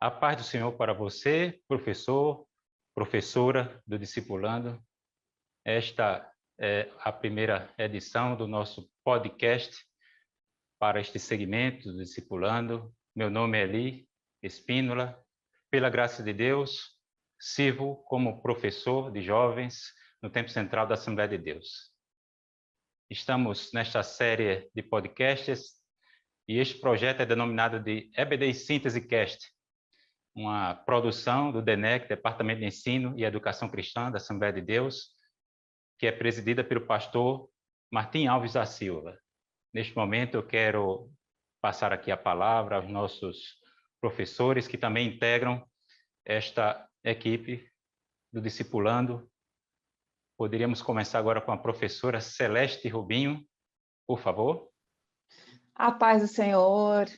A paz do Senhor para você, professor, professora do Discipulando. Esta é a primeira edição do nosso podcast para este segmento do Discipulando. Meu nome é Eli Espínola. Pela graça de Deus, sirvo como professor de jovens no Tempo Central da Assembleia de Deus. Estamos nesta série de podcasts e este projeto é denominado de EBD Síntese Cast, uma produção do DENEC, Departamento de Ensino e Educação Cristã da Assembleia de Deus, que é presidida pelo pastor Martim Alves da Silva. Neste momento, eu quero passar aqui a palavra aos nossos professores que também integram esta equipe do Discipulando. Poderíamos começar agora com a professora Celeste Rubinho, por favor. A paz do Senhor.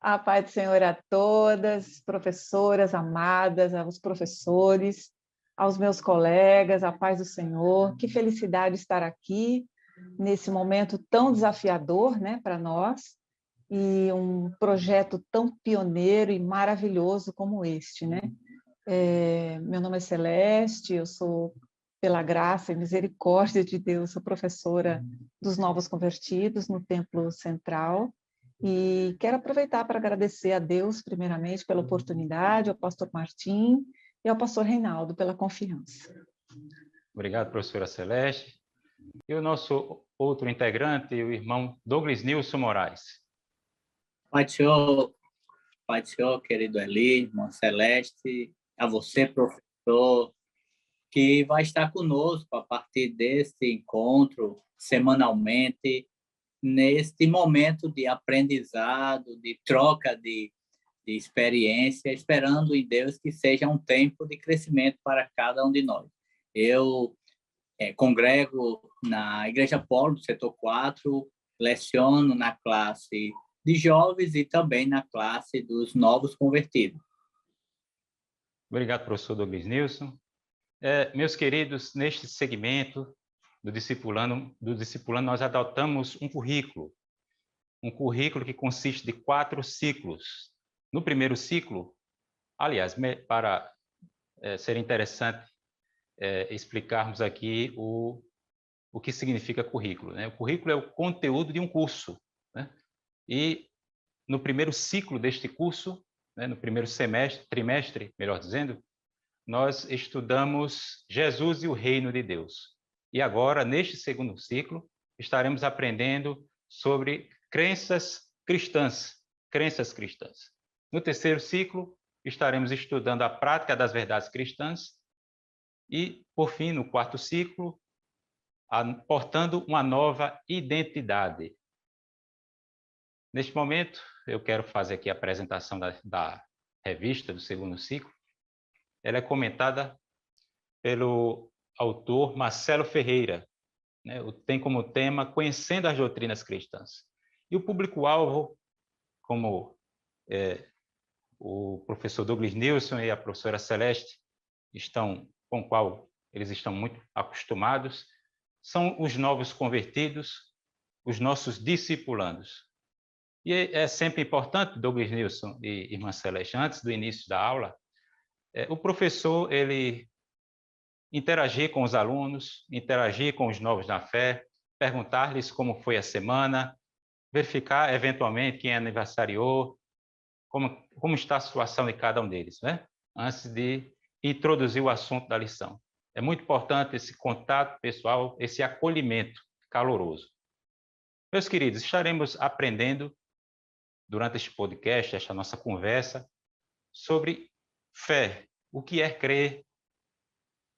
A paz do Senhor a todas, professoras amadas, aos professores, aos meus colegas, a paz do Senhor. Que felicidade estar aqui nesse momento tão desafiador, né, para nós, e um projeto tão pioneiro e maravilhoso como este, né? Meu nome é Celeste, eu sou, pela graça e misericórdia de Deus, sou professora dos Novos Convertidos no Templo Central. E quero aproveitar para agradecer a Deus, primeiramente, pela oportunidade, ao pastor Martim e ao pastor Reinaldo pela confiança. Obrigado, professora Celeste. E o nosso outro integrante, o irmão Douglas Nilson Moraes. Pai do Senhor, querido Eli, irmã Celeste, a você, professor, que vai estar conosco a partir deste encontro, semanalmente, neste momento de aprendizado, de troca de experiência, esperando em Deus que seja um tempo de crescimento para cada um de nós. Eu congrego na Igreja Polo, do setor 4, leciono na classe de jovens e também na classe dos novos convertidos. Obrigado, professor Douglas Nilson. Meus queridos, neste segmento do Discipulando, nós adotamos um currículo que consiste de 4 ciclos. No primeiro ciclo, aliás, para ser interessante explicarmos aqui o que significa currículo, né? O currículo é o conteúdo de um curso, né? E no primeiro ciclo deste curso, né, no primeiro trimestre, melhor dizendo, nós estudamos Jesus e o Reino de Deus. E agora, neste segundo ciclo, estaremos aprendendo sobre crenças cristãs. No terceiro ciclo, estaremos estudando a prática das verdades cristãs. E, por fim, no quarto ciclo, portando uma nova identidade. Neste momento, eu quero fazer aqui a apresentação da revista do segundo ciclo. Ela é comentada pelo autor Marcelo Ferreira, né? Tem como tema Conhecendo as Doutrinas Cristãs. E o público-alvo, como o professor Douglas Nilson e a professora Celeste com o qual eles estão muito acostumados, são os novos convertidos, os nossos discipulandos. E é sempre importante, Douglas Nilson e irmã Celeste, antes do início da aula, o professor ele interagir com os alunos, interagir com os novos na fé, perguntar-lhes como foi a semana, verificar eventualmente quem aniversariou, como está a situação de cada um deles, né? Antes de introduzir o assunto da lição. É muito importante esse contato pessoal, esse acolhimento caloroso. Meus queridos, estaremos aprendendo durante este podcast, esta nossa conversa, sobre fé, o que é crer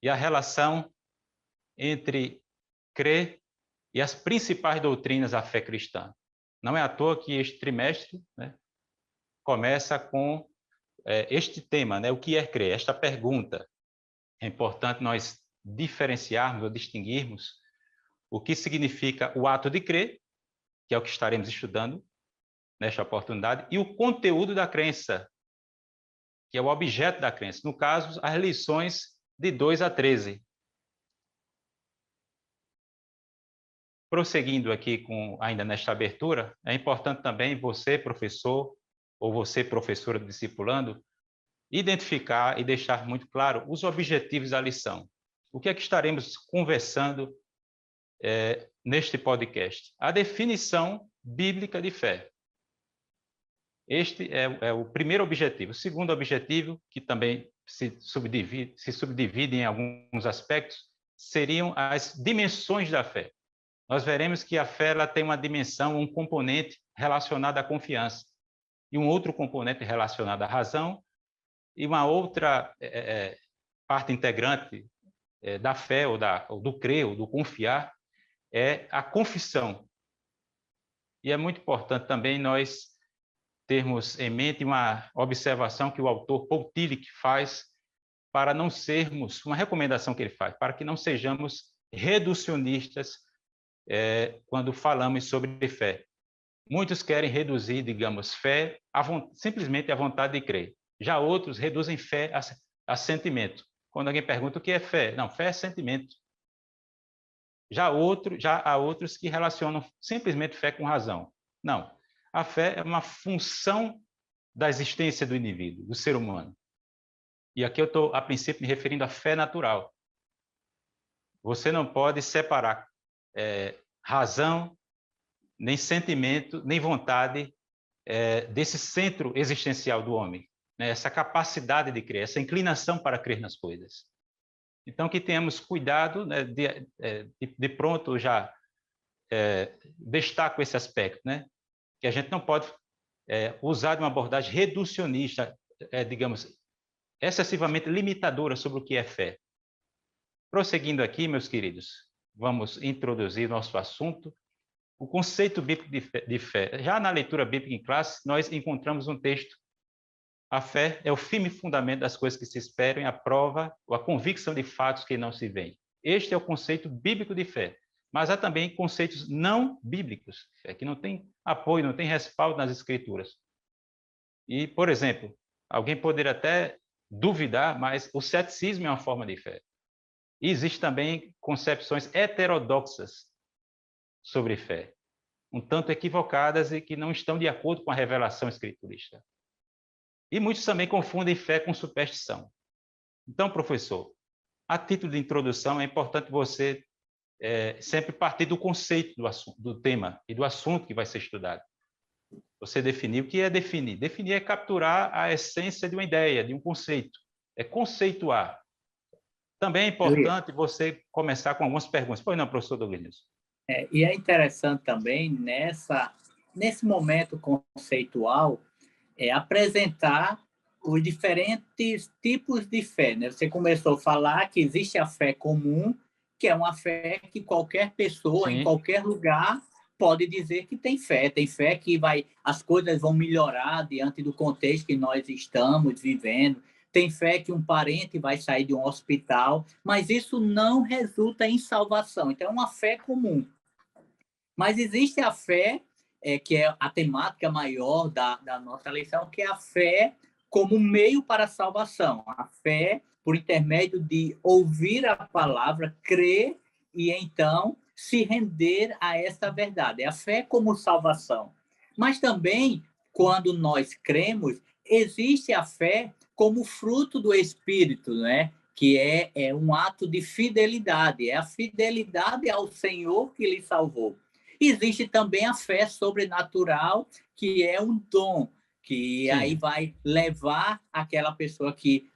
e a relação entre crer e as principais doutrinas da fé cristã. Não é à toa que este trimestre, né, começa com este tema, né, o que é crer, esta pergunta. É importante nós diferenciarmos ou distinguirmos o que significa o ato de crer, que é o que estaremos estudando nesta oportunidade, e o conteúdo da crença, que é o objeto da crença. No caso, as lições de 2 a 13. Prosseguindo aqui ainda nesta abertura, é importante também você, professor, ou você, professora do Discipulando, identificar e deixar muito claro os objetivos da lição. O que é que estaremos conversando neste podcast? A definição bíblica de fé. Este é o primeiro objetivo. O segundo objetivo, que também se subdivide em alguns aspectos, seriam as dimensões da fé. Nós veremos que a fé ela tem uma dimensão, um componente relacionado à confiança, e um outro componente relacionado à razão, e uma outra parte integrante da fé, ou do crer, ou do confiar, é a confissão. E é muito importante também nós termos em mente uma observação que o autor Paul Tillich faz para não sermos, uma recomendação que ele faz, para que não sejamos reducionistas quando falamos sobre fé. Muitos querem reduzir, digamos, fé simplesmente à vontade de crer. Já outros reduzem fé a sentimento. Quando alguém pergunta o que é fé, não, fé é sentimento. Já há outros que relacionam simplesmente fé com razão. Não, a fé é uma função da existência do indivíduo, do ser humano. E aqui eu estou, a princípio, me referindo à fé natural. Você não pode separar razão, nem sentimento, nem vontade desse centro existencial do homem, né? Essa capacidade de crer, essa inclinação para crer nas coisas. Então, que tenhamos cuidado, né, de pronto já destaco esse aspecto, né? Que a gente não pode usar de uma abordagem reducionista, digamos, excessivamente limitadora sobre o que é fé. Prosseguindo aqui, meus queridos, vamos introduzir nosso assunto, o conceito bíblico de fé. Já na leitura bíblica em classe, nós encontramos um texto. A fé é o firme fundamento das coisas que se esperam, a prova ou a convicção de fatos que não se veem. Este é o conceito bíblico de fé. Mas há também conceitos não bíblicos, que não tem apoio, não tem respaldo nas escrituras. E, por exemplo, alguém poderia até duvidar, mas o ceticismo é uma forma de fé. E existem também concepções heterodoxas sobre fé, um tanto equivocadas e que não estão de acordo com a revelação escriturista. E muitos também confundem fé com superstição. Então, professor, a título de introdução, é importante você sempre partir do conceito do tema e do assunto que vai ser estudado. Você definir o que é definir. Definir é capturar a essência de uma ideia, de um conceito. É conceituar. Também é importante você começar com algumas perguntas. Pois não, professor Douglas? E é interessante também, nesse momento conceitual, apresentar os diferentes tipos de fé, né? Você começou a falar que existe a fé comum, que é uma fé que qualquer pessoa, Sim, em qualquer lugar, pode dizer que tem fé. Tem fé que as coisas vão melhorar diante do contexto que nós estamos vivendo. Tem fé que um parente vai sair de um hospital, mas isso não resulta em salvação. Então, é uma fé comum. Mas existe a fé, que é a temática maior da nossa lição, que é a fé como meio para a salvação. A fé por intermédio de ouvir a palavra, crer e então se render a essa verdade. É a fé como salvação. Mas também, quando nós cremos, existe a fé como fruto do Espírito, né? Que é um ato de fidelidade. É a fidelidade ao Senhor que lhe salvou. Existe também a fé sobrenatural, que é um dom, que aí vai levar aquela pessoa que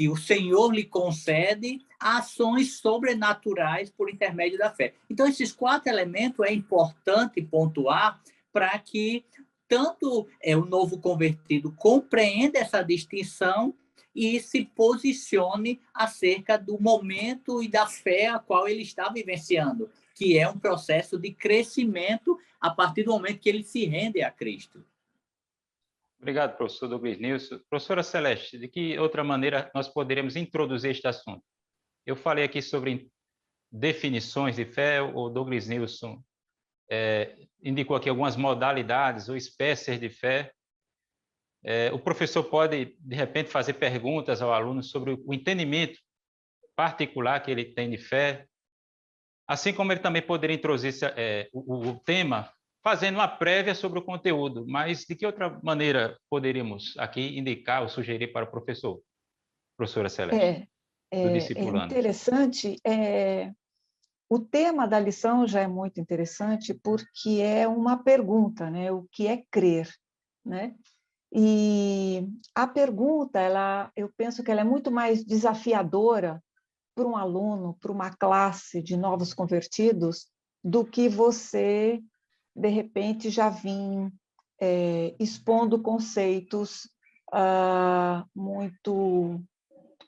o Senhor lhe concede ações sobrenaturais por intermédio da fé. Então, esses 4 elementos é importante pontuar para que tanto o novo convertido compreenda essa distinção e se posicione acerca do momento e da fé a qual ele está vivenciando, que é um processo de crescimento a partir do momento que ele se rende a Cristo. Obrigado, professor Douglas Nilson. Professora Celeste, de que outra maneira nós poderíamos introduzir este assunto? Eu falei aqui sobre definições de fé, o Douglas Nilson indicou aqui algumas modalidades ou espécies de fé. O professor pode, de repente, fazer perguntas ao aluno sobre o entendimento particular que ele tem de fé, assim como ele também poderia introduzir o tema fazendo uma prévia sobre o conteúdo, mas de que outra maneira poderíamos aqui indicar ou sugerir para o professor, professora Celeste, do É discipulando? interessante. O tema da lição já é muito interessante porque é uma pergunta, né? O que é crer, né? E a pergunta, eu penso que ela é muito mais desafiadora para um aluno, para uma classe de novos convertidos, do que você, de repente, já vir expondo conceitos muito,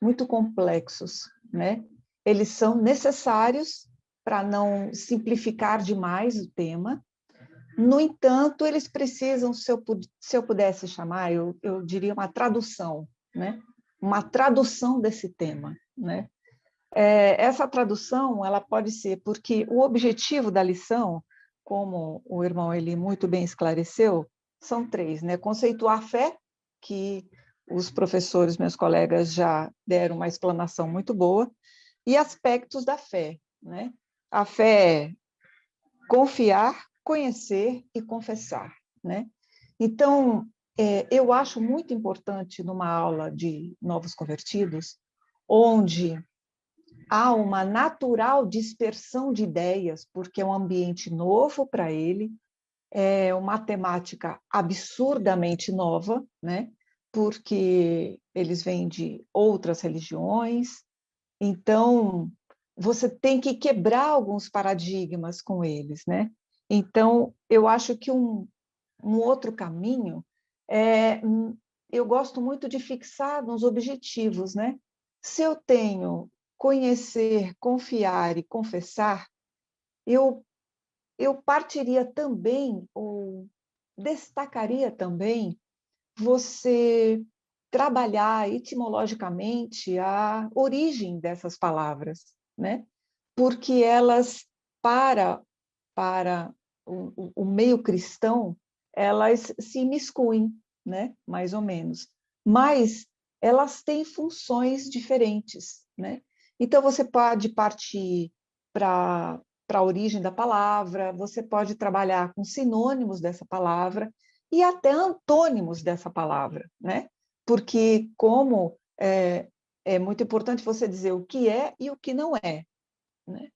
muito complexos, né? Eles são necessários para não simplificar demais o tema. No entanto, eles precisam, se eu pudesse chamar, eu diria uma tradução, né? Uma tradução desse tema, né? Essa tradução ela pode ser porque o objetivo da lição, como o irmão Eli muito bem esclareceu, são três, né? Conceituar a fé, que os professores, meus colegas, já deram uma explanação muito boa, e aspectos da fé, né? A fé é confiar, conhecer e confessar, né? Então, eu acho muito importante numa aula de novos convertidos, onde há uma natural dispersão de ideias, porque é um ambiente novo para ele, é uma temática absurdamente nova, né? Porque eles vêm de outras religiões, então você tem que quebrar alguns paradigmas com eles, né? Então, eu acho que um outro caminho é, eu gosto muito de fixar nos objetivos, né? Se eu tenho conhecer, confiar e confessar, eu, eu partiria também, ou destacaria também, você trabalhar etimologicamente a origem dessas palavras, né? Porque elas, para, para o meio cristão, elas se imiscuem, né? Mais ou menos. Mas elas têm funções diferentes, né? Então, você pode partir para a origem da palavra, você pode trabalhar com sinônimos dessa palavra e até antônimos dessa palavra, né? Porque como é muito importante você dizer o que é e o que não é, né?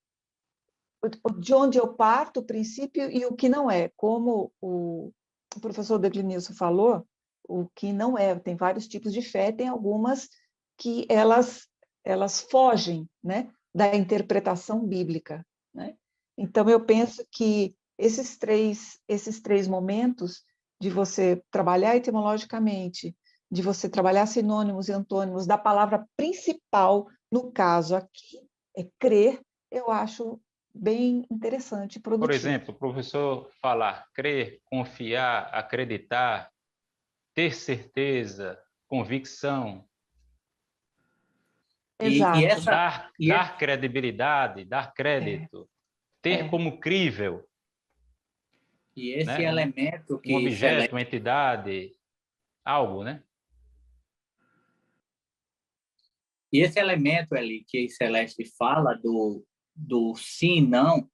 De onde eu parto, o princípio e o que não é. Como o professor Declinilson falou, o que não é, tem vários tipos de fé, tem algumas que elas fogem, né, da interpretação bíblica, né? Então, eu penso que esses três momentos de você trabalhar etimologicamente, de você trabalhar sinônimos e antônimos da palavra principal, no caso aqui, é crer, eu acho bem interessante e Por produtivo. exemplo, o professor falar crer, confiar, acreditar, ter certeza, convicção, E Exato. essa, e, dar credibilidade, dar É, crédito, ter é, como crível, e esse né? elemento Um que objeto, uma Celeste, entidade, algo, né? e esse elemento ali que Celeste fala do sim e não,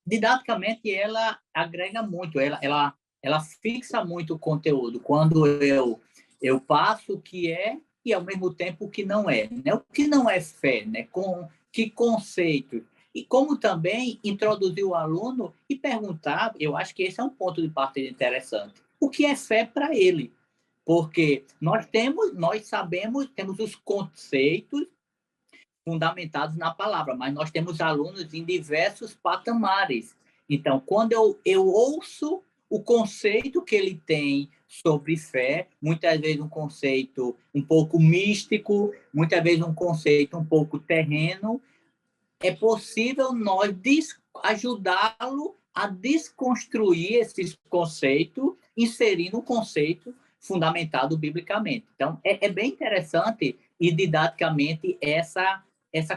didaticamente ela agrega muito, ela fixa muito o conteúdo. Quando eu passo o que é e ao mesmo tempo o que não é, né? O que não é fé, né? Com que conceito e como também introduzir o aluno e perguntar, eu acho que esse é um ponto de partida interessante. O que é fé para ele? Porque nós sabemos, temos os conceitos fundamentados na palavra, mas nós temos alunos em diversos patamares. Então, quando eu ouço o conceito que ele tem sobre fé, muitas vezes um conceito um pouco místico, muitas vezes um conceito um pouco terreno, é possível nós ajudá-lo a desconstruir esses conceitos, inserindo um conceito fundamentado biblicamente. Então, é bem interessante e didaticamente essa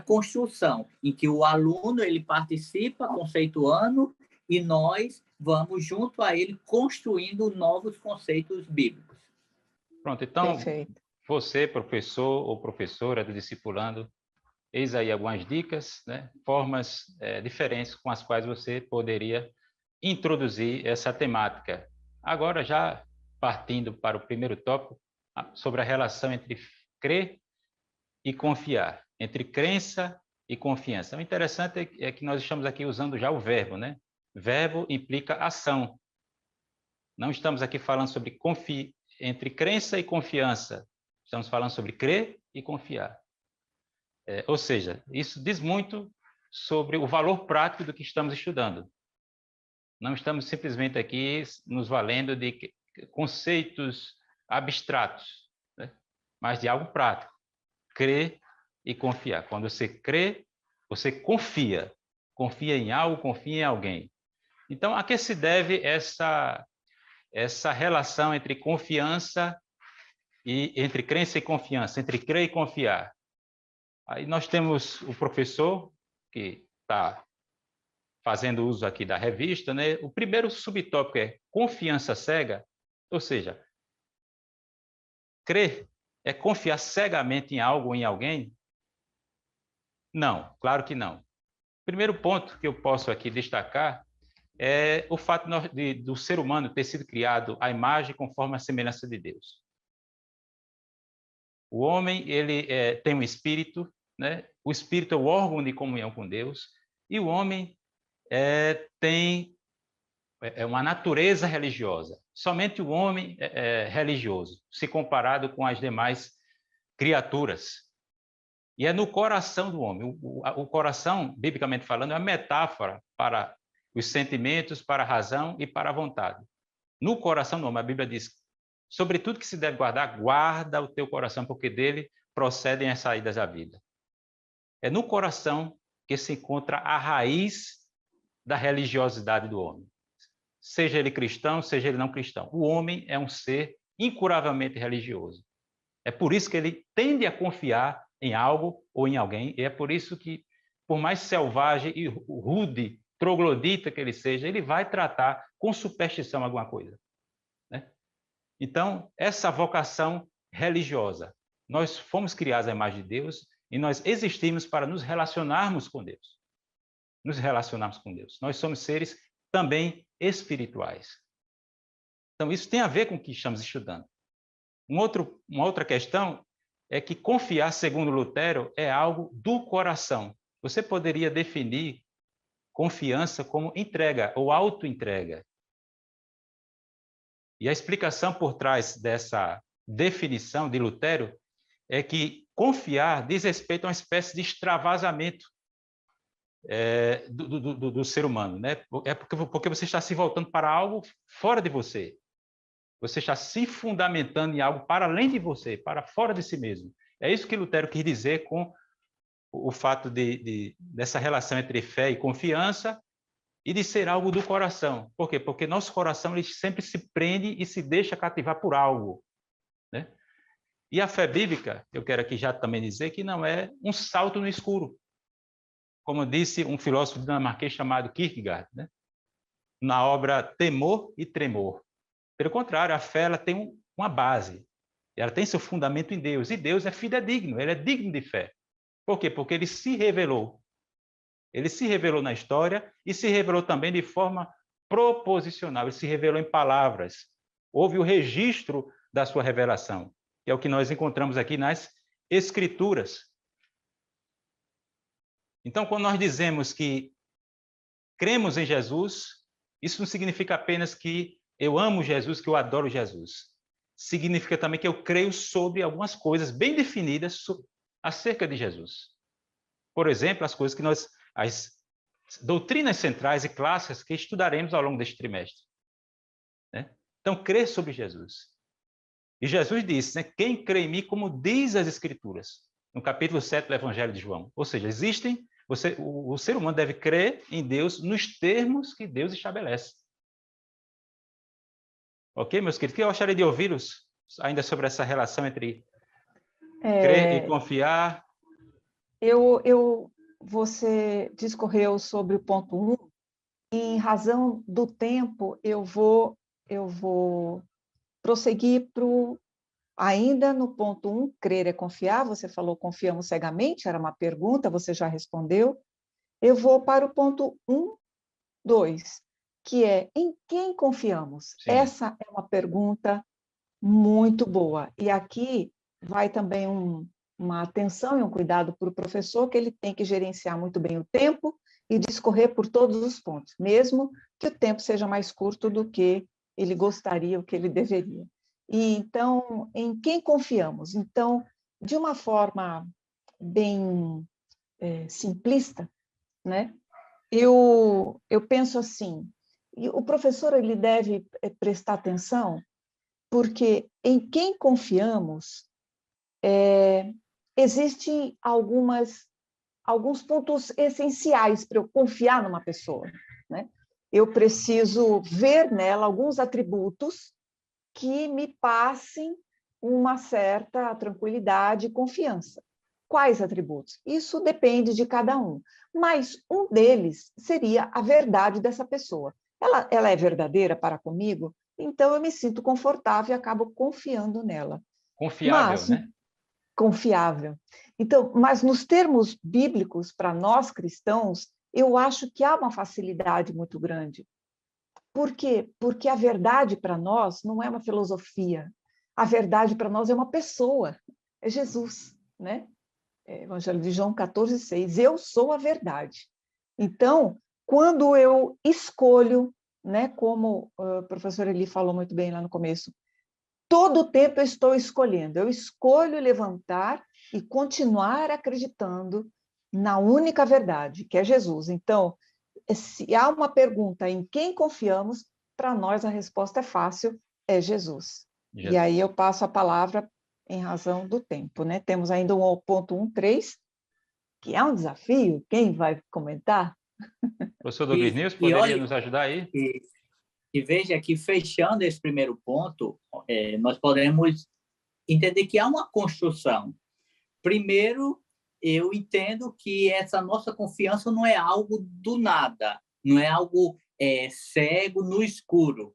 construção em que o aluno ele participa conceituando e nós vamos junto a ele construindo novos conceitos bíblicos. Pronto, então, perfeito. você, professor ou professora do discipulando, eis aí algumas dicas, né? Formas diferentes com as quais você poderia introduzir essa temática. Agora, já partindo para o primeiro tópico, sobre a relação entre crer e confiar, entre crença e confiança. O interessante é que nós estamos aqui usando já o verbo, né? Verbo implica ação. Não estamos aqui falando sobre entre crença e confiança. Estamos falando sobre crer e confiar. Ou seja, isso diz muito sobre o valor prático do que estamos estudando. Não estamos simplesmente aqui nos valendo de conceitos abstratos, né? Mas de algo prático. Crer e confiar. Quando você crê, você confia. Confia em algo, confia em alguém. Então, a que se deve essa relação entre confiança entre crença e confiança, entre crer e confiar? Aí nós temos o professor que está fazendo uso aqui da revista, né? O primeiro subtópico é confiança cega, ou seja, crer é confiar cegamente em algo ou em alguém? Não, claro que não. O primeiro ponto que eu posso aqui destacar é o fato do ser humano ter sido criado à imagem conforme a semelhança de Deus. O homem ele tem um espírito, né? O espírito é o órgão de comunhão com Deus, e o homem tem uma natureza religiosa. Somente o homem é religioso, se comparado com as demais criaturas. E é no coração do homem. O coração, biblicamente falando, é uma metáfora para os sentimentos, para a razão e para a vontade. No coração do homem, a Bíblia diz, sobre tudo que se deve guardar, guarda o teu coração, porque dele procedem as saídas da vida. É no coração que se encontra a raiz da religiosidade do homem. Seja ele cristão, seja ele não cristão. O homem é um ser incuravelmente religioso. É por isso que ele tende a confiar em algo ou em alguém, e é por isso que, por mais selvagem e rude, troglodita que ele seja, ele vai tratar com superstição alguma coisa, né? Então, essa vocação religiosa, nós fomos criados à imagem de Deus e nós existimos para nos relacionarmos com Deus. Nos relacionarmos com Deus. Nós somos seres também espirituais. Então, isso tem a ver com o que estamos estudando. Uma outra questão é que confiar, segundo Lutero, é algo do coração. Você poderia definir confiança como entrega ou autoentrega. E a explicação por trás dessa definição de Lutero é que confiar diz respeito a uma espécie de extravasamento do ser humano, né? É porque você está se voltando para algo fora de você. Você está se fundamentando em algo para além de você, para fora de si mesmo. É isso que Lutero quis dizer com o fato dessa relação entre fé e confiança e de ser algo do coração. Por quê? Porque nosso coração ele sempre se prende e se deixa cativar por algo, né? E a fé bíblica, eu quero aqui já também dizer que não é um salto no escuro, como disse um filósofo dinamarquês chamado Kierkegaard, né? Na obra Temor e Tremor. Pelo contrário, a fé ela tem uma base, ela tem seu fundamento em Deus, e Deus é fidedigno, ele é digno de fé. Por quê? Porque ele se revelou. Ele se revelou na história e se revelou também de forma proposicional, ele se revelou em palavras. Houve o registro da sua revelação, que é o que nós encontramos aqui nas Escrituras. Então, quando nós dizemos que cremos em Jesus, isso não significa apenas que eu amo Jesus, que eu adoro Jesus. Significa também que eu creio sobre algumas coisas bem definidas acerca de Jesus. Por exemplo, as doutrinas centrais e clássicas que estudaremos ao longo deste trimestre, né? Então, crer sobre Jesus. E Jesus disse, né, quem crê em mim, como diz as Escrituras, no capítulo 7 do Evangelho de João. Ou seja, o ser humano deve crer em Deus nos termos que Deus estabelece. Ok, meus queridos? Eu gostaria de ouvi-los ainda sobre essa relação entre crer e confiar. Você discorreu sobre o ponto 1, e em razão do tempo, eu vou prosseguir ainda no ponto 1, crer é confiar. Você falou confiamos cegamente, era uma pergunta, você já respondeu. Eu vou para o ponto 1, 2. que é: em quem confiamos? Sim. Essa é uma pergunta muito boa. E aqui vai também uma atenção e um cuidado para o professor, que ele tem que gerenciar muito bem o tempo e discorrer por todos os pontos, mesmo que o tempo seja mais curto do que ele gostaria, o que ele deveria. E então, em quem confiamos? Então, de uma forma bem simplista, né? Eu penso assim, e o professor ele deve prestar atenção, porque em quem confiamos existem alguns pontos essenciais para eu confiar numa pessoa, né? Eu preciso ver nela alguns atributos que me passem uma certa tranquilidade e confiança. Quais atributos? Isso depende de cada um, mas um deles seria a verdade dessa pessoa. Ela é verdadeira para comigo, então eu me sinto confortável e acabo confiando nela. Confiável, Mas né? confiável. Então, mas nos termos bíblicos, para nós cristãos, eu acho que há uma facilidade muito grande. Por quê? Porque a verdade para nós não é uma filosofia. A verdade para nós é uma pessoa, é Jesus, né? Evangelho de João 14:6. Eu sou a verdade. Então, quando eu escolho, né, como o professor Eli falou muito bem lá no começo, todo o tempo eu estou escolhendo. Eu escolho levantar e continuar acreditando na única verdade, que é Jesus. Então, se há uma pergunta em quem confiamos, para nós a resposta é fácil, é Jesus. Jesus. E aí eu passo a palavra em razão do tempo, né? Temos ainda o ponto 1.3, que é um desafio. Quem vai comentar? Professor Douglas News, E poderia olha, nos ajudar aí? e veja que, fechando esse primeiro ponto, nós podemos entender que há uma construção. Primeiro, eu entendo que essa nossa confiança não é algo do nada, não é algo cego no escuro.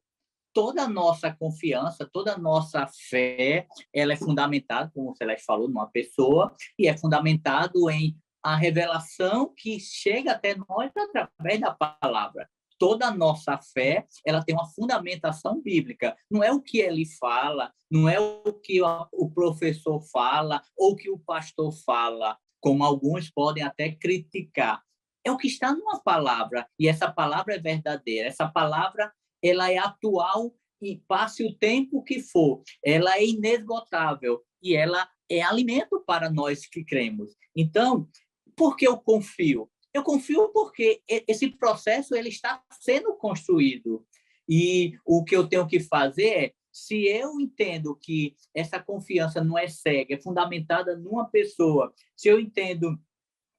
Toda a nossa confiança, toda a nossa fé, ela é fundamentada, como o Celeste falou, numa pessoa, e é fundamentado em a revelação que chega até nós através da palavra. Toda a nossa fé, ela tem uma fundamentação bíblica. Não é o que ele fala, não é o que o professor fala ou o que o pastor fala, como alguns podem até criticar. É o que está numa palavra, e essa palavra é verdadeira. Essa palavra ela é atual e passe o tempo que for. Ela é inesgotável e ela é alimento para nós que cremos. Então, por que eu confio? Eu confio porque esse processo ele está sendo construído. E o que eu tenho que fazer é, se eu entendo que essa confiança não é cega, é fundamentada numa pessoa, se eu entendo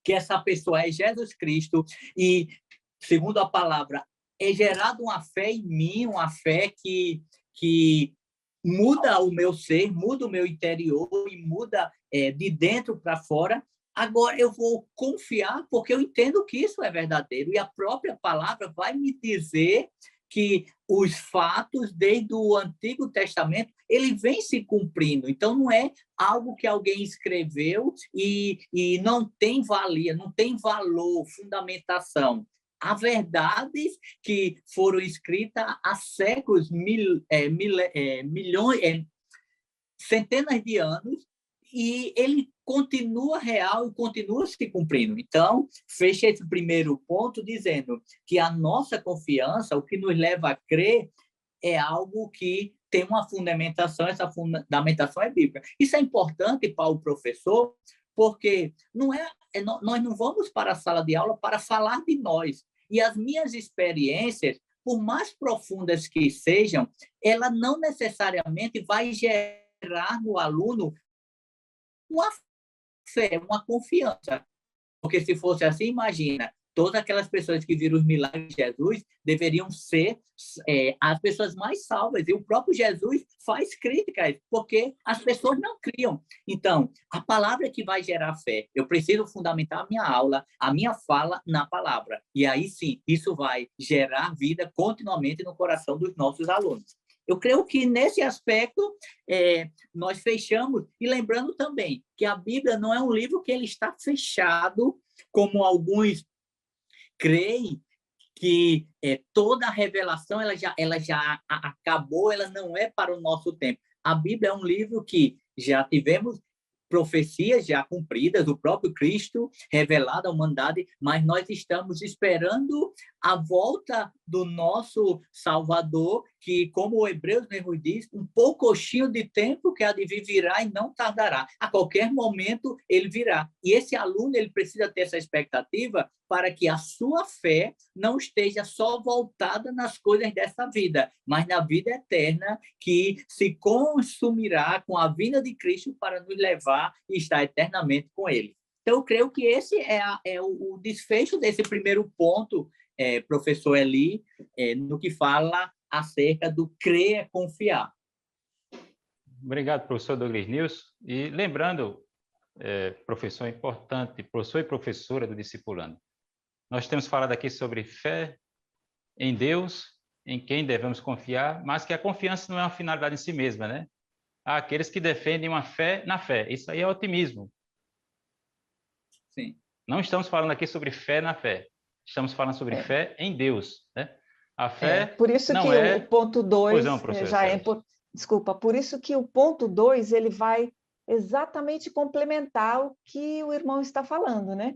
que essa pessoa é Jesus Cristo e, segundo a palavra, é gerada uma fé em mim, uma fé que muda o meu ser, muda o meu interior e muda de dentro para fora. Agora eu vou confiar porque eu entendo que isso é verdadeiro e a própria palavra vai me dizer que os fatos desde o Antigo Testamento ele vem se cumprindo. Então não é algo que alguém escreveu e não tem valia, não tem valor, fundamentação. Há verdades que foram escritas há séculos, milhões, centenas de anos, e ele continua real e continua se cumprindo. Então, fecha esse primeiro ponto dizendo que a nossa confiança, o que nos leva a crer, é algo que tem uma fundamentação, essa fundamentação é bíblica. Isso é importante para o professor, porque nós não vamos para a sala de aula para falar de nós. E as minhas experiências, por mais profundas que sejam, ela não necessariamente vai gerar no aluno uma fé, uma confiança. Porque se fosse assim, imagina, todas aquelas pessoas que viram os milagres de Jesus deveriam ser as pessoas mais salvas. E o próprio Jesus faz críticas, porque as pessoas não criam. Então, a palavra é que vai gerar fé. Eu preciso fundamentar a minha aula, a minha fala na palavra. E aí sim, isso vai gerar vida continuamente no coração dos nossos alunos. Eu creio que, nesse aspecto, nós fechamos, e lembrando também que a Bíblia não é um livro que ele está fechado, como alguns creem, que toda a revelação ela já acabou, ela não é para o nosso tempo. A Bíblia é um livro que já tivemos profecias já cumpridas, o próprio Cristo revelado à humanidade, mas nós estamos esperando a volta do nosso Salvador, que, como o Hebreus mesmo diz, um poucochinho de tempo que há de vir virá e não tardará. A qualquer momento ele virá. E esse aluno ele precisa ter essa expectativa para que a sua fé não esteja só voltada nas coisas dessa vida, mas na vida eterna que se consumirá com a vinda de Cristo para nos levar e estar eternamente com ele. Então, eu creio que esse é o desfecho desse primeiro ponto, professor Eli, no que fala acerca do crer é confiar. Obrigado, professor Douglas Nilson. E lembrando, professor importante, professor e professora do Discipulando, nós temos falado aqui sobre fé em Deus, em quem devemos confiar, mas que a confiança não é uma finalidade em si mesma, né? Há aqueles que defendem uma fé na fé. Isso aí é otimismo. Sim. Não estamos falando aqui sobre fé na fé. Estamos falando sobre fé em Deus, né? A fé por isso não que é... o ponto 2 já é importante. Desculpa, por isso que o ponto 2 ele vai exatamente complementar o que o irmão está falando, né?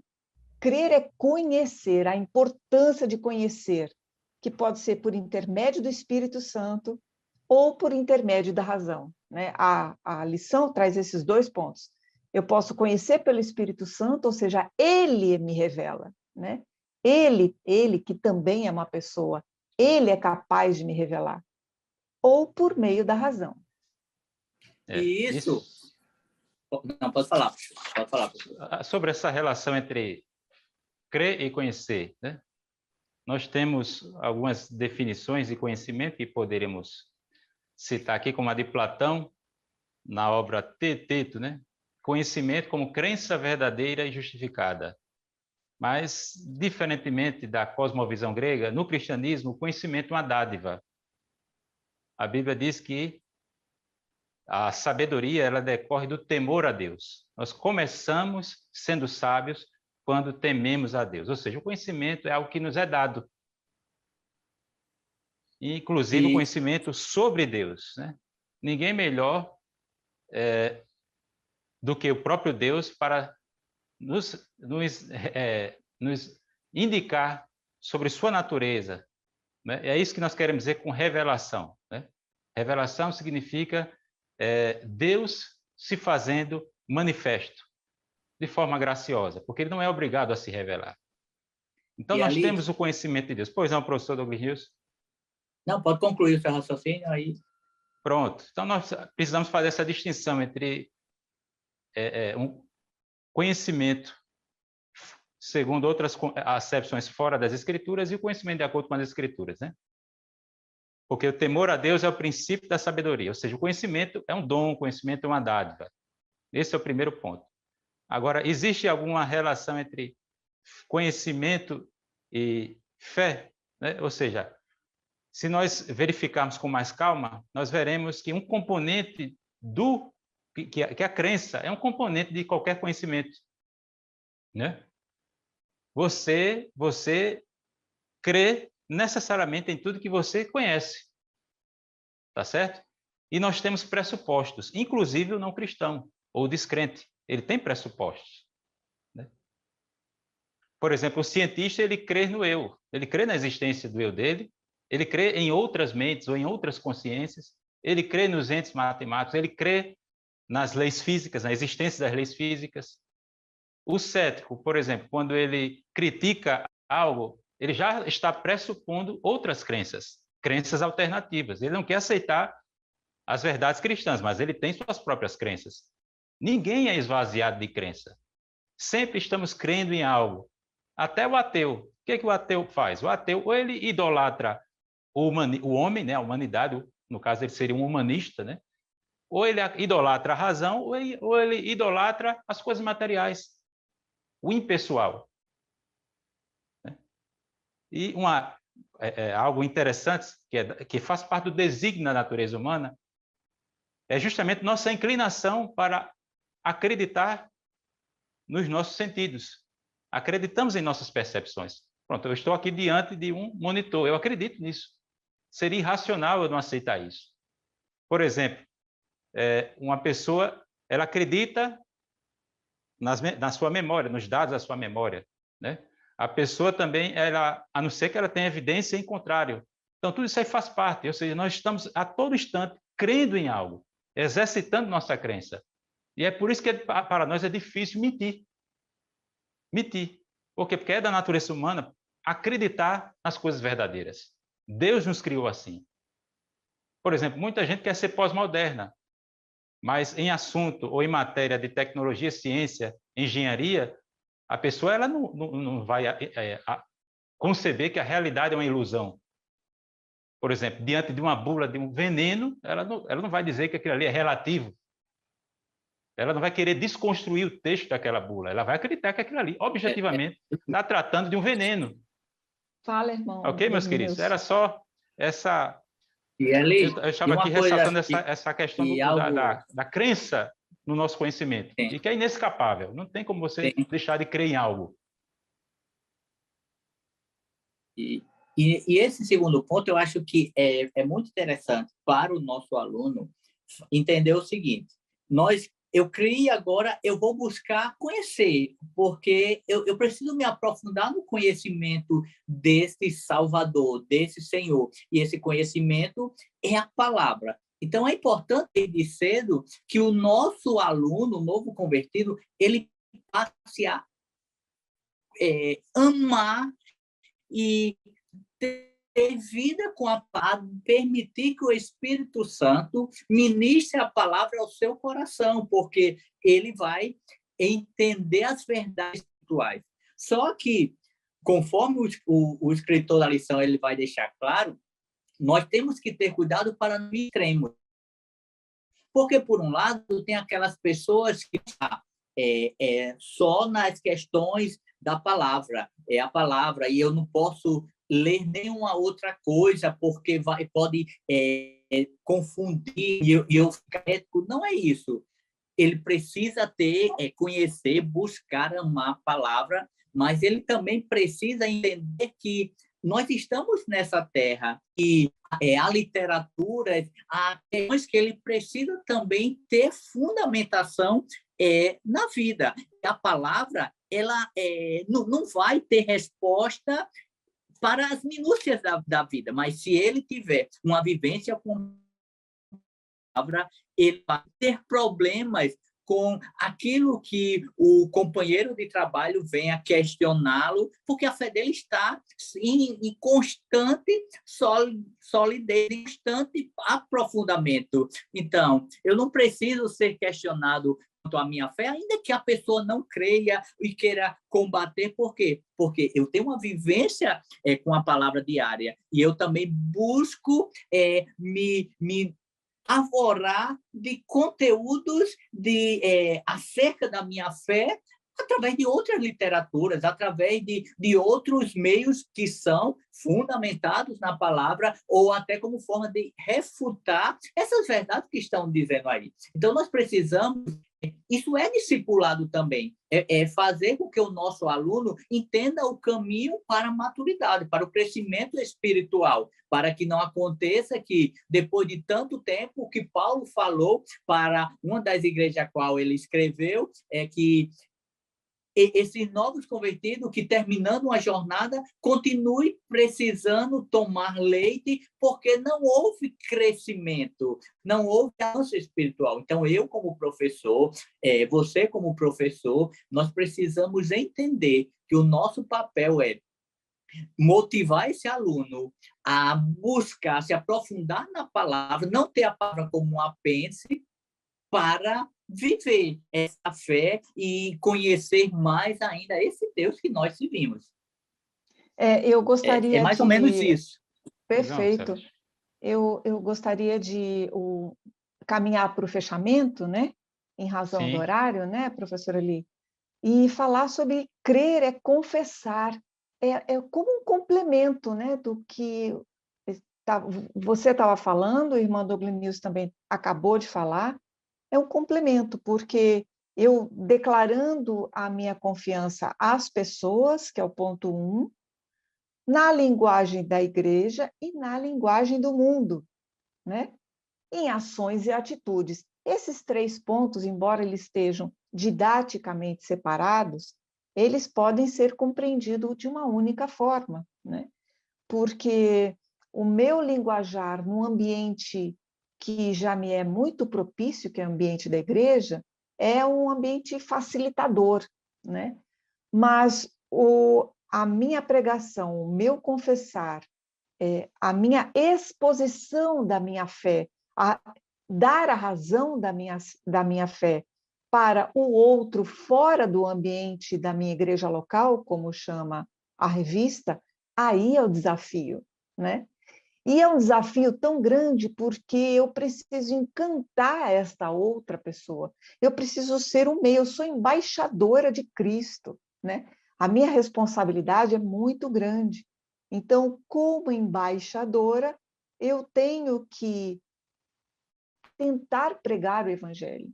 Crer é conhecer, a importância de conhecer, que pode ser por intermédio do Espírito Santo ou por intermédio da razão, né? A lição traz esses 2 pontos. Eu posso conhecer pelo Espírito Santo, ou seja, ele me revela, né? Ele que também é uma pessoa, ele é capaz de me revelar, ou por meio da razão. Isso. Não, pode falar. Sobre essa relação entre crer e conhecer, né? Nós temos algumas definições de conhecimento que poderíamos citar aqui, como a de Platão, na obra Teeteto, né? Conhecimento como crença verdadeira e justificada. Mas, diferentemente da cosmovisão grega, no cristianismo, o conhecimento é uma dádiva. A Bíblia diz que a sabedoria ela decorre do temor a Deus. Nós começamos sendo sábios quando tememos a Deus. Ou seja, o conhecimento é algo que nos é dado. Inclusive o conhecimento sobre Deus, né? Ninguém melhor do que o próprio Deus para nos indicar sobre sua natureza, né? É isso que nós queremos dizer com revelação, né? Revelação significa Deus se fazendo manifesto de forma graciosa, porque ele não é obrigado a se revelar. Então, nós temos o conhecimento de Deus. Pois não, professor Douglas Nilson? Não, pode concluir o seu raciocínio aí. Pronto. Então, nós precisamos fazer essa distinção entre um conhecimento segundo outras acepções fora das Escrituras e o conhecimento de acordo com as Escrituras, né? Porque o temor a Deus é o princípio da sabedoria, ou seja, o conhecimento é um dom, o conhecimento é uma dádiva. Esse é o primeiro ponto. Agora, existe alguma relação entre conhecimento e fé, né? Ou seja, se nós verificarmos com mais calma, nós veremos que um componente que a crença é um componente de qualquer conhecimento, né? Você crê necessariamente em tudo que você conhece, tá certo? E nós temos pressupostos, inclusive o não cristão ou o descrente, ele tem pressupostos, né? Por exemplo, o cientista, ele crê no eu, ele crê na existência do eu dele, ele crê em outras mentes ou em outras consciências, ele crê nos entes matemáticos, ele crê nas leis físicas, na existência das leis físicas. O cético, por exemplo, quando ele critica algo, ele já está pressupondo outras crenças alternativas. Ele não quer aceitar as verdades cristãs, mas ele tem suas próprias crenças. Ninguém é esvaziado de crença. Sempre estamos crendo em algo. Até o ateu. O que o ateu faz? O ateu, ou ele idolatra o homem, né, a humanidade, no caso ele seria um humanista, né? Ou ele idolatra a razão, ou ele idolatra as coisas materiais, o impessoal. Né? E algo interessante, que faz parte do desígnio da natureza humana, é justamente nossa inclinação para acreditar nos nossos sentidos. Acreditamos em nossas percepções. Pronto, eu estou aqui diante de um monitor, eu acredito nisso. Seria irracional eu não aceitar isso. Por exemplo, uma pessoa, ela acredita na sua memória, nos dados da sua memória, né? A pessoa também, a não ser que ela tenha evidência em contrário. Então, tudo isso aí faz parte, ou seja, nós estamos a todo instante crendo em algo, exercitando nossa crença. E é por isso que para nós é difícil mentir. Mentir. Por quê? Porque é da natureza humana acreditar nas coisas verdadeiras. Deus nos criou assim. Por exemplo, muita gente quer ser pós-moderna, mas em assunto ou em matéria de tecnologia, ciência, engenharia, a pessoa ela não vai conceber que a realidade é uma ilusão. Por exemplo, diante de uma bula, de um veneno, ela não vai dizer que aquilo ali é relativo. Ela não vai querer desconstruir o texto daquela bula. Ela vai acreditar que aquilo ali, objetivamente, está tratando de um veneno. Fala, irmão. Ok, meus queridos? Era só essa... E ali, Eu estava aqui ressaltando essa questão algo... da crença no nosso conhecimento, Sim. e que é inescapável. Não tem como você deixar de crer em algo. E esse segundo ponto, eu acho que é muito interessante para o nosso aluno entender o seguinte: eu criei agora, eu vou buscar conhecer, porque eu preciso me aprofundar no conhecimento desse Salvador, desse Senhor, e esse conhecimento é a palavra. Então, é importante de cedo que o nosso aluno, o novo convertido, ele passe a amar e ter vida com a palavra, permitir que o Espírito Santo ministre a palavra ao seu coração, porque ele vai entender as verdades espirituais. Só que, conforme o escritor da lição ele vai deixar claro, nós temos que ter cuidado para não ir extremos. Porque, por um lado, tem aquelas pessoas que só nas questões da palavra, é a palavra, e eu não posso ler nenhuma outra coisa, porque pode confundir e eu ficar ético. Não é isso. Ele precisa conhecer, buscar amar a palavra, mas ele também precisa entender que nós estamos nessa terra e a literatura, há questões que ele precisa também ter fundamentação na vida. A palavra ela não vai ter resposta para as minúcias da vida, mas se ele tiver uma vivência com a palavra, ele vai ter problemas com aquilo que o companheiro de trabalho venha questioná-lo, porque a fé dele está em constante solidez, em constante aprofundamento. Então, eu não preciso ser questionado quanto à minha fé, ainda que a pessoa não creia e queira combater. Por quê? Porque eu tenho uma vivência com a palavra diária e eu também busco me arvorar de conteúdos acerca da minha fé através de outras literaturas, através de outros meios que são fundamentados na palavra ou até como forma de refutar essas verdades que estão dizendo aí. Então, nós precisamos... Isso é discipulado também, fazer com que o nosso aluno entenda o caminho para a maturidade, para o crescimento espiritual, para que não aconteça que, depois de tanto tempo, o que Paulo falou para uma das igrejas a qual ele escreveu, é que esses novos convertidos que, terminando uma jornada, continue precisando tomar leite, porque não houve crescimento, não houve avanço espiritual. Então, eu como professor, você como professor, nós precisamos entender que o nosso papel é motivar esse aluno a buscar, se aprofundar na palavra, não ter a palavra como um apêndice, para viver essa fé e conhecer mais ainda esse Deus que nós servimos. Eu gostaria mais ou menos isso. Perfeito. Eu gostaria de caminhar para o fechamento, né? Em razão Sim. do horário, né, professora Eli? E falar sobre crer é confessar. É como um complemento, né, do que você estava falando, a irmã Douglas News também acabou de falar. É um complemento, porque eu declarando a minha confiança às pessoas, que é o ponto 1, na linguagem da igreja e na linguagem do mundo, né? Em ações e atitudes. Esses 3 pontos, embora eles estejam didaticamente separados, eles podem ser compreendidos de uma única forma, né? Porque o meu linguajar num ambiente que já me é muito propício, que é o ambiente da igreja, é um ambiente facilitador, né? Mas a minha pregação, o meu confessar, a minha exposição da minha fé, dar a razão da minha fé para o outro fora do ambiente da minha igreja local, como chama a revista, aí é o desafio, né? E é um desafio tão grande porque eu preciso encantar esta outra pessoa. Eu preciso ser o meio, eu sou embaixadora de Cristo, né? A minha responsabilidade é muito grande. Então, como embaixadora, eu tenho que tentar pregar o evangelho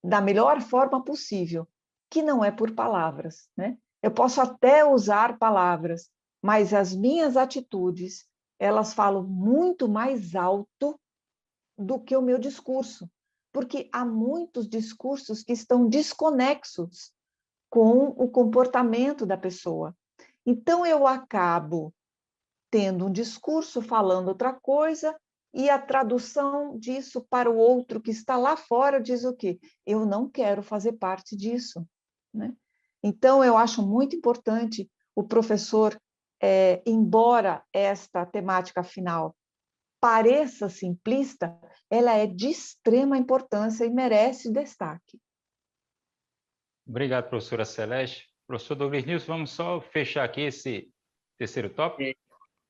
da melhor forma possível, que não é por palavras, né? Eu posso até usar palavras, mas as minhas atitudes, elas falam muito mais alto do que o meu discurso, porque há muitos discursos que estão desconexos com o comportamento da pessoa. Então, eu acabo tendo um discurso falando outra coisa, e a tradução disso para o outro que está lá fora diz o quê? Eu não quero fazer parte disso, né? Então, eu acho muito importante o professor, embora esta temática final pareça simplista, ela é de extrema importância e merece destaque. Obrigado, professora Celeste. Professor Douglas Nilson, vamos só fechar aqui esse terceiro tópico,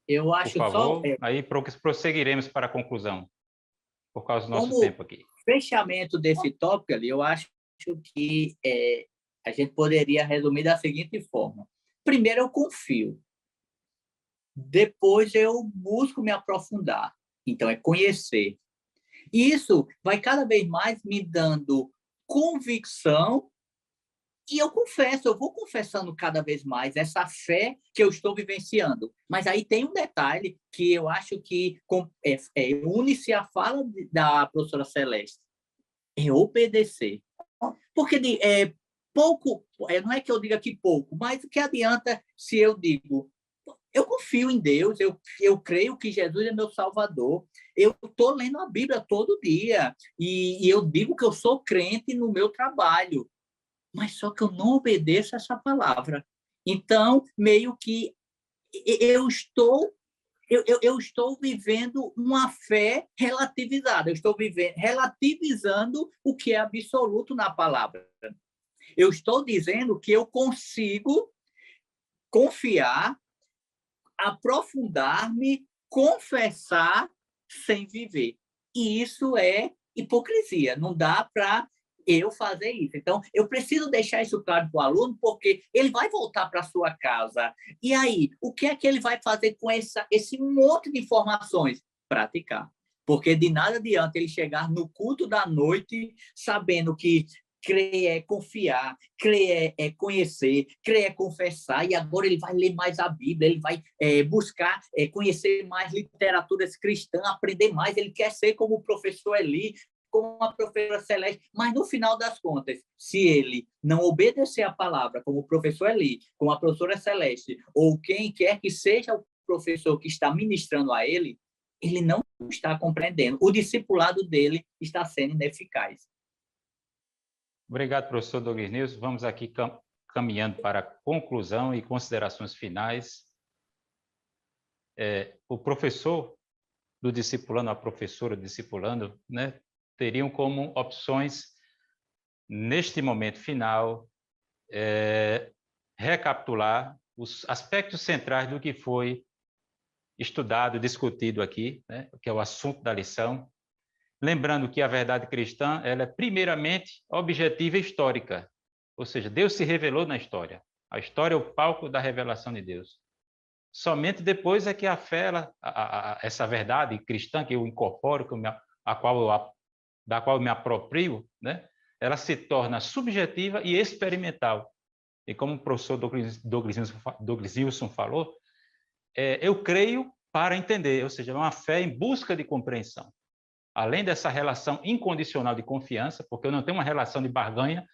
Eu por acho só, favor. Aí prosseguiremos para a conclusão, por causa do nosso como tempo aqui. fechamento desse tópico ali, eu acho que a gente poderia resumir da seguinte forma. Primeiro, eu confio. Depois, eu busco me aprofundar. Então, é conhecer. E isso vai cada vez mais me dando convicção. E eu confesso, eu vou confessando cada vez mais essa fé que eu estou vivenciando. Mas aí tem um detalhe que eu acho que une-se à fala da professora Celeste. É obedecer. Porque pouco, não é que eu diga que pouco, mas o que adianta se eu digo, eu confio em Deus, eu creio que Jesus é meu Salvador, eu estou lendo a Bíblia todo dia, e eu digo que eu sou crente no meu trabalho, mas só que eu não obedeço essa palavra. Então, meio que eu estou vivendo uma fé relativizada, eu estou relativizando o que é absoluto na palavra. Eu estou dizendo que eu consigo confiar, aprofundar-me, confessar sem viver. E isso é hipocrisia. Não dá para eu fazer isso. Então, eu preciso deixar isso claro para o aluno, porque ele vai voltar para a sua casa. E aí, o que é que ele vai fazer com esse monte de informações? Praticar. Porque de nada adianta ele chegar no culto da noite sabendo que crer é confiar, crer é conhecer, crer é confessar, e agora ele vai ler mais a Bíblia, ele vai buscar conhecer mais literaturas cristãs, aprender mais, ele quer ser como o professor Eli, como a professora Celeste, mas no final das contas, se ele não obedecer a palavra, como o professor Eli, como a professora Celeste, ou quem quer que seja o professor que está ministrando a ele, ele não está compreendendo, o discipulado dele está sendo ineficaz. Obrigado, professor Douglas Nilson. Vamos aqui caminhando para a conclusão e considerações finais. O professor do discipulando, a professora do discipulando, né, teriam como opções, neste momento final, recapitular os aspectos centrais do que foi estudado, discutido aqui, né, que é o assunto da lição. Lembrando que a verdade cristã, ela é primeiramente objetiva e histórica, ou seja, Deus se revelou na história. A história é o palco da revelação de Deus. Somente depois é que a fé, essa verdade cristã que eu incorporo, da qual eu me aproprio, né, ela se torna subjetiva e experimental. E como o professor Douglas Wilson falou, eu creio para entender, ou seja, é uma fé em busca de compreensão. Além dessa relação incondicional de confiança, porque eu não tenho uma relação de barganha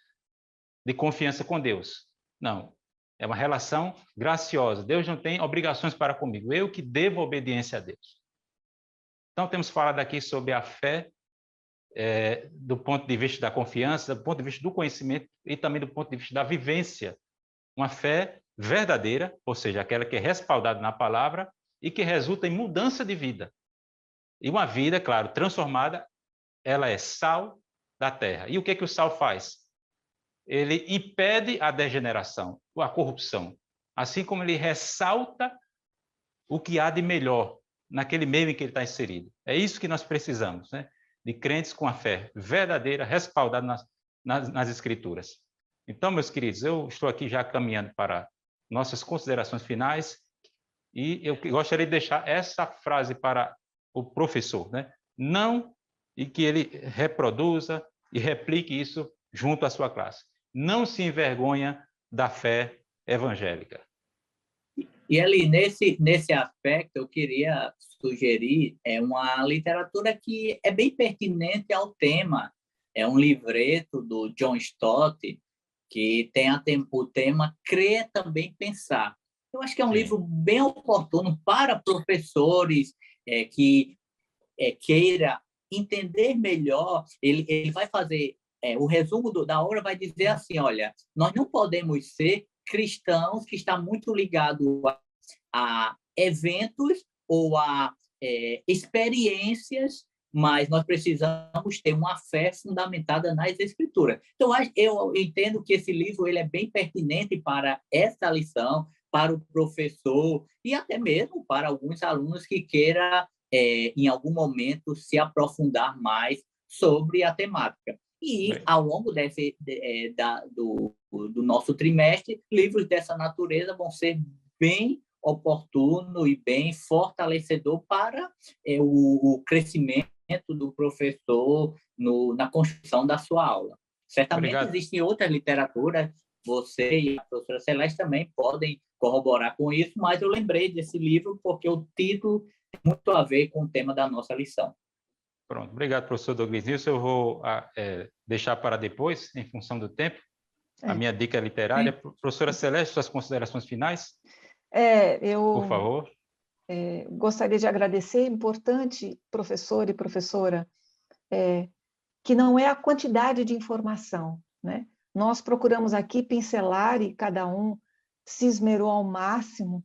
de confiança com Deus. Não, é uma relação graciosa. Deus não tem obrigações para comigo, eu que devo obediência a Deus. Então, temos falado aqui sobre a fé do ponto de vista da confiança, do ponto de vista do conhecimento e também do ponto de vista da vivência. Uma fé verdadeira, ou seja, aquela que é respaldada na palavra e que resulta em mudança de vida. E uma vida, claro, transformada, ela é sal da terra. E o que o sal faz? Ele impede a degeneração, a corrupção, assim como ele ressalta o que há de melhor naquele meio em que ele está inserido. É isso que nós precisamos, né? De crentes com a fé verdadeira, respaldada nas Escrituras. Então, meus queridos, eu estou aqui já caminhando para nossas considerações finais e eu gostaria de deixar essa frase para o professor, né? Não, e que ele reproduza e replique isso junto à sua classe. Não se envergonha da fé evangélica. E ali, nesse aspecto, eu queria sugerir uma literatura que é bem pertinente ao tema. É um livreto do John Stott, que tem o tema Crer Também Pensar. Eu acho que é um livro bem oportuno para professores que queira entender melhor. Ele vai fazer o resumo da obra, vai dizer assim, olha, nós não podemos ser cristãos que está muito ligado a eventos ou a experiências, mas nós precisamos ter uma fé fundamentada nas Escrituras. Então, eu entendo que esse livro ele é bem pertinente para essa lição, para o professor e até mesmo para alguns alunos que queiram, em algum momento, se aprofundar mais sobre a temática. E, ao longo do nosso trimestre, livros dessa natureza vão ser bem oportuno e bem fortalecedor para o crescimento do professor na construção da sua aula. Certamente existem outras literaturas, você e a professora Celeste também podem corroborar com isso, mas eu lembrei desse livro porque o título tem muito a ver com o tema da nossa lição. Pronto, obrigado, professor Douglas Wilson. Eu vou deixar para depois, em função do tempo, a minha dica literária. Professora Celeste, suas considerações finais? Por favor. Gostaria de agradecer, importante, professor e professora, que não é a quantidade de informação, né? Nós procuramos aqui pincelar e cada um se esmerou ao máximo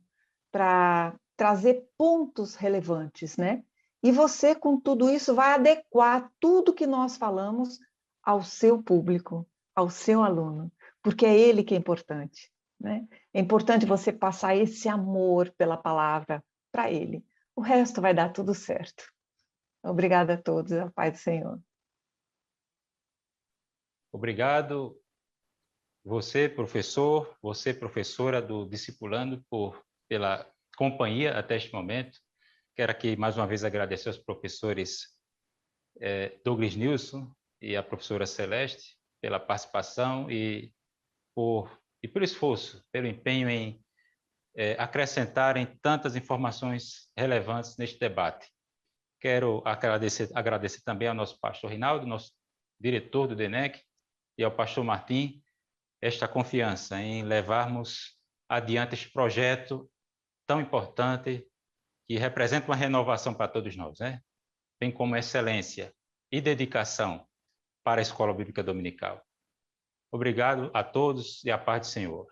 para trazer pontos relevantes, né? E você, com tudo isso, vai adequar tudo que nós falamos ao seu público, ao seu aluno, porque é ele que é importante, né? É importante você passar esse amor pela palavra para ele. O resto vai dar tudo certo. Obrigada a todos, a paz do Senhor. Obrigado, você, professor, você, professora do Discipulando, pela companhia até este momento. Quero aqui, mais uma vez, agradecer aos professores Douglas Nilson e a professora Celeste pela participação e pelo esforço, pelo empenho em acrescentarem tantas informações relevantes neste debate. Quero agradecer também ao nosso pastor Rinaldo, nosso diretor do DENEC, e ao pastor Martim, esta confiança em levarmos adiante este projeto tão importante que representa uma renovação para todos nós, né? Bem como excelência e dedicação para a Escola Bíblica Dominical. Obrigado a todos e a paz do Senhor.